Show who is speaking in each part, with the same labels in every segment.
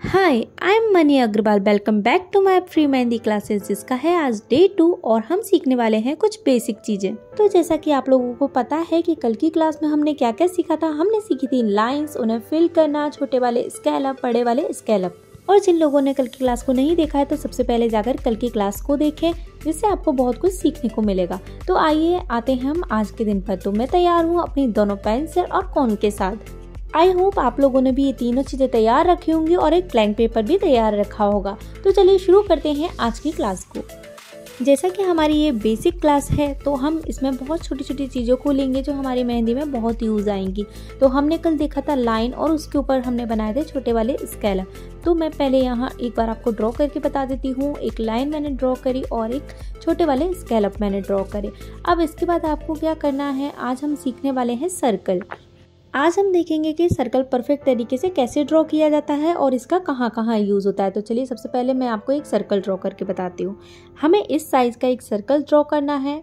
Speaker 1: Hi I am Mani Agarwal. Welcome back to my free mehndi classes, जिसका है आज डे 2 और हम सीखने वाले हैं कुछ बेसिक चीजें। तो जैसा कि आप लोगों को पता है कि कल की क्लास में हमने क्या क्या सीखा था। हमने सीखी थी लाइंस, उन्हें फिल करना, छोटे वाले स्केलअप, बड़े वाले स्केलअप। और जिन लोगों ने कल की क्लास को नहीं देखा है तो सबसे पहले जाकर कल की क्लास को देखें, जिससे आपको बहुत कुछ सीखने को मिलेगा। तो आइए आते हैं हम आज के दिन पर। तो मैं तैयार हूँ अपनी दोनों पेंसिल और कॉन के साथ। आई होप आप लोगों ने भी ये तीनों चीजें तैयार रखी होंगी और एक ब्लैंक पेपर भी तैयार रखा होगा। तो चलिए शुरू करते हैं आज की क्लास को। जैसा कि हमारी ये बेसिक क्लास है तो हम इसमें बहुत छोटी छोटी चीज़ों को लेंगे जो हमारी मेहंदी में बहुत यूज़ आएंगी। तो हमने कल देखा था लाइन और उसके ऊपर हमने बनाए थे छोटे वाले स्केलअप। तो मैं पहले यहाँ एक बार आपको ड्रॉ करके बता देती हूँ। एक लाइन मैंने ड्रॉ करी और एक छोटे वाले स्केलअप मैंने ड्रॉ करे। अब इसके बाद आपको क्या करना है, आज हम सीखने वाले हैं सर्कल। आज हम देखेंगे कि सर्कल परफेक्ट तरीके से कैसे ड्रॉ किया जाता है और इसका कहाँ कहाँ यूज़ होता है। तो चलिए सबसे पहले मैं आपको एक सर्कल ड्रॉ करके बताती हूँ। हमें इस साइज़ का एक सर्कल ड्रॉ करना है।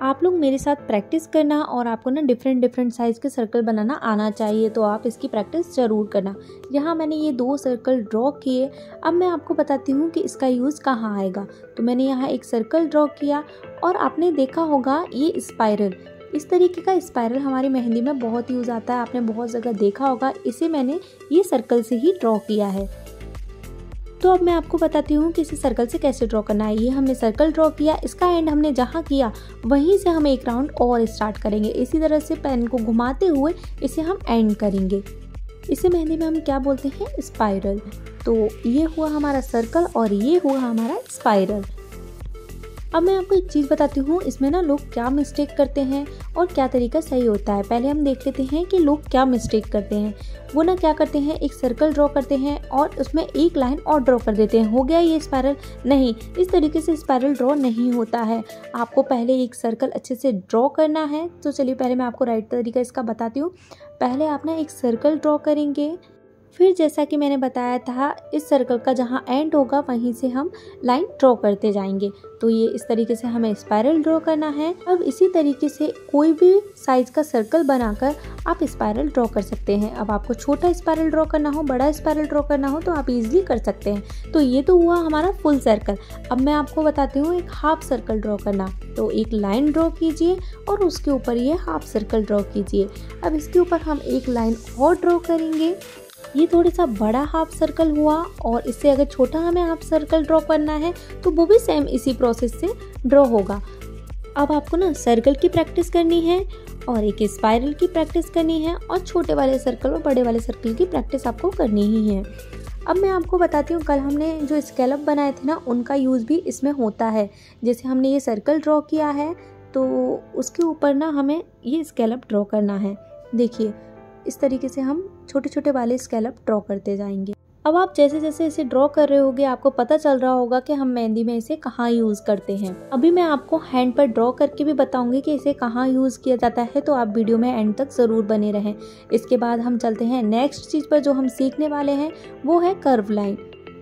Speaker 1: आप लोग मेरे साथ प्रैक्टिस करना और आपको ना डिफरेंट साइज़ के सर्कल बनाना आना चाहिए। तो आप इसकी प्रैक्टिस ज़रूर करना। यहाँ मैंने ये 2 सर्कल ड्रॉ किए। अब मैं आपको बताती हूँ कि इसका यूज़ कहाँ आएगा। तो मैंने यहाँ एक सर्कल ड्रॉ किया और आपने देखा होगा ये स्पाइरल, इस तरीके का स्पाइरल हमारी मेहंदी में बहुत यूज़ आता है। आपने बहुत जगह देखा होगा। इसे मैंने ये सर्कल से ही ड्रॉ किया है। तो अब मैं आपको बताती हूँ कि इसे सर्कल से कैसे ड्रॉ करना है। ये हमने सर्कल ड्रॉ किया, इसका एंड हमने जहाँ किया वहीं से हम एक राउंड और स्टार्ट करेंगे। इसी तरह से पेन को घुमाते हुए इसे हम एंड करेंगे। इसे मेहंदी में हम क्या बोलते हैं, स्पाइरल। तो ये हुआ हमारा सर्कल और ये हुआ हमारा स्पाइरल। अब मैं आपको एक चीज़ बताती हूँ, इसमें ना लोग क्या मिस्टेक करते हैं और क्या तरीका सही होता है। पहले हम देख लेते हैं कि लोग क्या मिस्टेक करते हैं। वो ना क्या करते हैं, एक सर्कल ड्रॉ करते हैं और उसमें एक लाइन और ड्रॉ कर देते हैं, हो गया ये स्पाइरल। नहीं, इस तरीके से स्पाइरल ड्रॉ नहीं होता है। आपको पहले एक सर्कल अच्छे से ड्रॉ करना है। तो चलिए पहले मैं आपको राइट तरीका इसका बताती हूँ। पहले आप ना एक सर्कल ड्रॉ करेंगे, फिर जैसा कि मैंने बताया था इस सर्कल का जहाँ एंड होगा वहीं से हम लाइन ड्रॉ करते जाएंगे। तो ये इस तरीके से हमें स्पाइरल ड्रॉ करना है। अब इसी तरीके से कोई भी साइज का सर्कल बनाकर आप स्पाइरल ड्रॉ कर सकते हैं। अब आपको छोटा स्पाइरल ड्रॉ करना हो, बड़ा स्पाइरल ड्रॉ करना हो तो आप इजीली कर सकते हैं। तो ये तो हुआ हमारा फुल सर्कल। अब मैं आपको बताती हूँ एक हाफ सर्कल ड्रॉ करना। तो एक लाइन ड्रॉ कीजिए और उसके ऊपर ये हाफ सर्कल ड्रॉ कीजिए। अब इसके ऊपर हम एक लाइन और ड्रॉ करेंगे। ये थोड़ा सा बड़ा हाफ सर्कल हुआ और इससे अगर छोटा हमें हाफ सर्कल ड्रॉ करना है तो वो भी सेम इसी प्रोसेस से ड्रॉ होगा। अब आपको ना सर्कल की प्रैक्टिस करनी है और एक स्पाइरल की प्रैक्टिस करनी है और छोटे वाले सर्कल और बड़े वाले सर्कल की प्रैक्टिस आपको करनी ही है। अब मैं आपको बताती हूँ, कल हमने जो स्केलअप बनाए थे ना उनका यूज़ भी इसमें होता है। जैसे हमने ये सर्कल ड्रॉ किया है तो उसके ऊपर ना हमें ये स्केलअप ड्रॉ करना है। देखिए इस तरीके से हम छोटे छोटे वाले स्केलअप ड्रॉ करते जाएंगे। अब आप जैसे जैसे इसे ड्रॉ कर रहे होगे आपको पता चल रहा होगा कि हम मेहंदी में इसे कहाँ यूज़ करते हैं। अभी मैं आपको हैंड पर ड्रॉ करके भी बताऊंगी कि इसे कहाँ यूज़ किया जाता है। तो आप वीडियो में एंड तक ज़रूर बने रहें। इसके बाद हम चलते हैं नेक्स्ट चीज़ पर जो हम सीखने वाले हैं, वो है कर्व लाइन।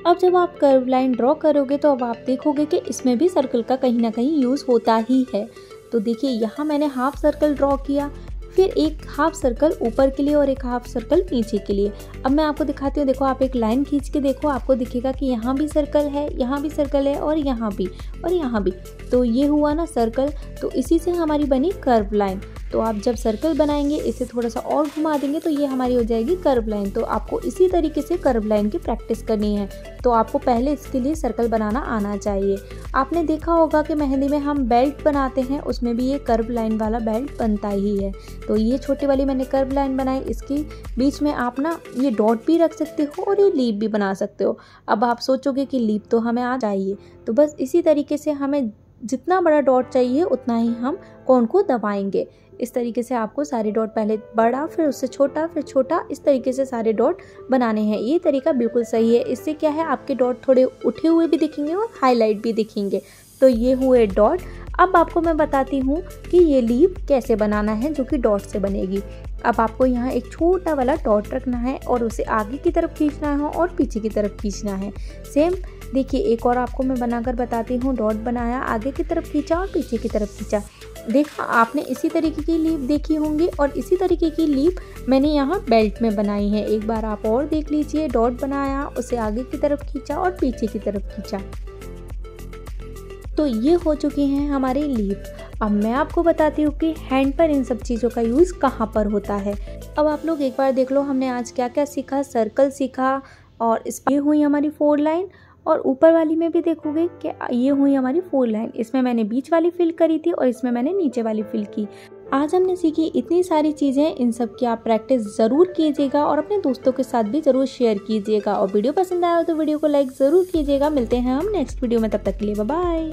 Speaker 1: अब जब आप कर्व लाइन ड्रॉ करोगे तो अब आप देखोगे कि इसमें भी सर्कल का कहीं ना कहीं यूज़ होता ही है। तो देखिए यहाँ मैंने हाफ सर्कल ड्रॉ किया, फिर एक हाफ सर्कल ऊपर के लिए और एक हाफ सर्कल नीचे के लिए। अब मैं आपको दिखाती हूँ। देखो आप एक लाइन खींच के देखो, आपको दिखेगा कि यहाँ भी सर्कल है, यहाँ भी सर्कल है और यहाँ भी और यहाँ भी। तो ये हुआ ना सर्कल। तो इसी से हमारी बनी कर्व लाइन। तो आप जब सर्कल बनाएंगे इसे थोड़ा सा और घुमा देंगे तो ये हमारी हो जाएगी कर्व लाइन। तो आपको इसी तरीके से कर्व लाइन की प्रैक्टिस करनी है। तो आपको पहले इसके लिए सर्कल बनाना आना चाहिए। आपने देखा होगा कि मेहंदी में हम बेल्ट बनाते हैं, उसमें भी ये कर्व लाइन वाला बेल्ट बनता ही है। तो ये छोटी वाली मैंने कर्व लाइन बनाई, इसके बीच में आप ना ये डॉट भी रख सकते हो और ये लीप भी बना सकते हो। अब आप सोचोगे कि लीप तो हमें आ चाहिए, तो बस इसी तरीके से हमें जितना बड़ा डॉट चाहिए उतना ही हम कोन को दबाएंगे। इस तरीके से आपको सारे डॉट पहले बड़ा, फिर उससे छोटा, फिर छोटा, इस तरीके से सारे डॉट बनाने हैं। ये तरीका बिल्कुल सही है। इससे क्या है, आपके डॉट थोड़े उठे हुए भी दिखेंगे और हाईलाइट भी दिखेंगे। तो ये हुए डॉट। अब आपको मैं बताती हूँ कि ये लीप कैसे बनाना है जो कि डॉट से बनेगी। अब आपको यहाँ एक छोटा वाला डॉट रखना है और उसे आगे की तरफ खींचना है और पीछे की तरफ खींचना है। सेम देखिए एक और आपको मैं बनाकर बताती हूँ। डॉट बनाया, आगे की तरफ खींचा और पीछे की तरफ खींचा। देखा आपने इसी तरीके की लीफ देखी होंगी और इसी तरीके की लीफ मैंने यहाँ बेल्ट में बनाई है। एक बार आप और देख लीजिए। डॉट बनाया, उसे आगे की तरफ खींचा और पीछे की तरफ खींचा। तो ये हो चुकी हैं हमारी लीफ। अब मैं आपको बताती हूँ कि हैंड पर इन सब चीज़ों का यूज़ कहाँ पर होता है। अब आप लोग एक बार देख लो हमने आज क्या क्या सीखा। सर्कल सीखा और इसमें हुई हमारी 4 लाइन, और ऊपर वाली में भी देखोगे कि ये हुई हमारी 4 लाइन। इसमें मैंने बीच वाली फिल करी थी और इसमें मैंने नीचे वाली फिल की। आज हमने सीखी इतनी सारी चीज़ें। इन सब की आप प्रैक्टिस ज़रूर कीजिएगा और अपने दोस्तों के साथ भी ज़रूर शेयर कीजिएगा। और वीडियो पसंद आया हो तो वीडियो को लाइक ज़रूर कीजिएगा। मिलते हैं हम नेक्स्ट वीडियो में, तब तक के लिए बाय बाय।